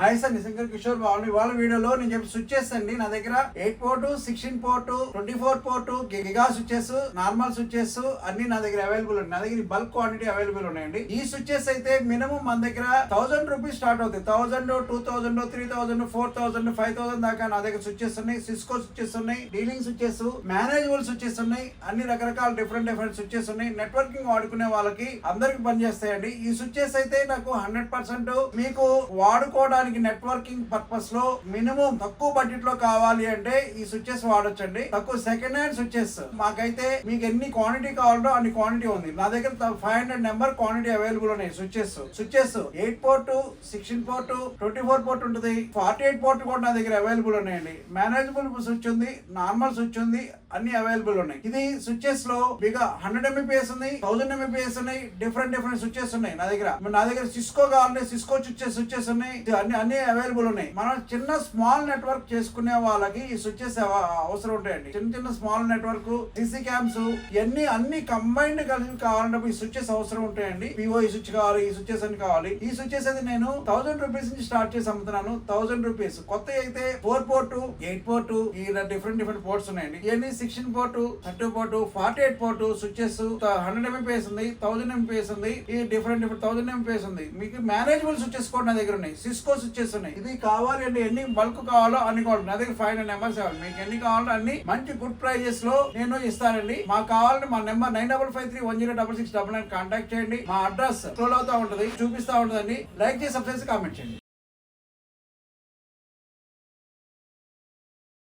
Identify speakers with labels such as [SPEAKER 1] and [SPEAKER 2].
[SPEAKER 1] Hi sir, నిశంకర్ Kishore బాగుంది. వాళ్ళ వీడియోలో నేను చెప్పి స్విచ్చెస్ అండి. నా దగ్గర 8 port, 16 port, 24 port, giga switches, normal switches అన్ని నా దగ్గర అవైలబుల్ ఉన్నాయి. నా దగ్గర బల్క్ క్వాంటిటీ అవైలబుల్ ఉన్నాయండి. ఈ స్విచ్చెస్ అయితే మినిమం మన దగ్గర 1000 రూపీస్ స్టార్ట్ అవుతాయి. 1000, 2000, 3000, 4000, 5000 దాకా నా దగ్గర స్విచ్చెస్ ఉన్నాయి. సిస్కో స్విచ్చెస్ ఉన్నాయి, డీలింగ్ స్విచ్చెస్, మేనేజబుల్ స్విచ్చెస్ ఉన్నాయి. అన్ని రకరకాల డిఫరెంట్ స్విచ్చెస్ ఉన్నాయి. నెట్వర్కింగ్ వాడుకునే వాళ్ళకి అందరికి పనిచేస్తాయండి. ఈ స్విచ్చెస్ అయితే నాకు 100% మీకు వాడుకోవడానికి నెట్వర్కింగ్ పర్పస్ లో మినిమం తక్కువ బడ్జెట్ లో కావాలి అంటే ఈ స్విచ్చెస్ వాడొచ్చండి. తక్కువ సెకండ్ హ్యాండ్ స్విచ్చెస్ మాకైతే మీకు ఎన్ని క్వాంటిటీ కావాలో అన్ని క్వాంటిటీ ఉంది. నా దగ్గర 500 నెంబర్ క్వాంటిటీ అవైలబుల్ ఉన్నాయి. స్విచ్చెస్ 8 పోర్ట్, 16 పోర్ట్, 24 పోర్ట్ ఉంటుంది. 48 పోర్ట్ కూడా నా దగ్గర అవైలబుల్ ఉన్నాయండి. మేనేజబుల్ స్విచ్ ఉంది, నార్మల్ స్విచ్ ఉంది, అన్ని అవైలబుల్ ఉన్నాయి. ఇది స్విచ్చెస్ లో మీకు 100 Mbps ఉంది, 1000 Mbps ఉన్నాయి. డిఫరెంట్ స్విచ్చెస్ ఉన్నాయి నా దగ్గర సిస్కో కావాలంటే సిస్కో స్విచ్చెస్ ఉన్నాయి. అన్ని అవైలబుల్ ఉన్నాయి. మనం చిన్న స్మాల్ నెట్వర్క్ చేసుకునే వాళ్ళకి ఈ స్విచ్చెస్ అవసరం ఉంటాయండి. చిన్న స్మాల్ నెట్వర్క్, సిసి క్యామ్స్ ఇవన్నీ అన్ని కంబైన్డ్ కలిసి కావాలంటే ఈ స్విచ్చెస్ అవసరం ఉంటాయండి. పిఓఈ స్విచ్ కావాలి, ఈ స్విచ్చెస్ అని కావాలి. ఈ స్విచ్చెస్ అయితే నేను 1000 రూపీస్ నుంచి స్టార్ట్ చేసి అమ్ముతున్నాను. 1000 రూపీస్. కొత్త అయితే 4 పోర్ట్, 8 పోర్ట్, ఈ డిఫరెంట్ పోర్ట్స్ ఉన్నాయండి. ఇవన్నీ 16 port, 30 port, 48 port switches. 100 Mbps ఉంది, 1000 Mbps ఉంది, ఈ డిఫరెంట్ 1000 Mbps ఉంది. మీకు మేనేజబుల్ స్విచ్చెస్ కూడా నా దగ్గర ఉన్నాయి. సిస్కో స్విచ్చెస్ ఉన్నాయి. ఇది కావాలి అంటే ఎన్ని బల్క్ కావాలో అన్ని కావాలి. నా దగ్గర 500 నెంబర్స్ కావాలి. మీకు ఎన్ని కావాలో అన్ని మంచి గుడ్ ప్రైజెస్ లో నేను ఇస్తానండి. మాకు కావాలంటే మా నెంబర్ 9553106699 కాంటాక్ట్ చేయండి. మా అడ్రస్ స్క్రోల్ అవుతా ఉంటది, చూపిస్తా ఉంటదండి. లైక్ చేసి సబ్స్క్రైబ్, కామెంట్ చేయండి.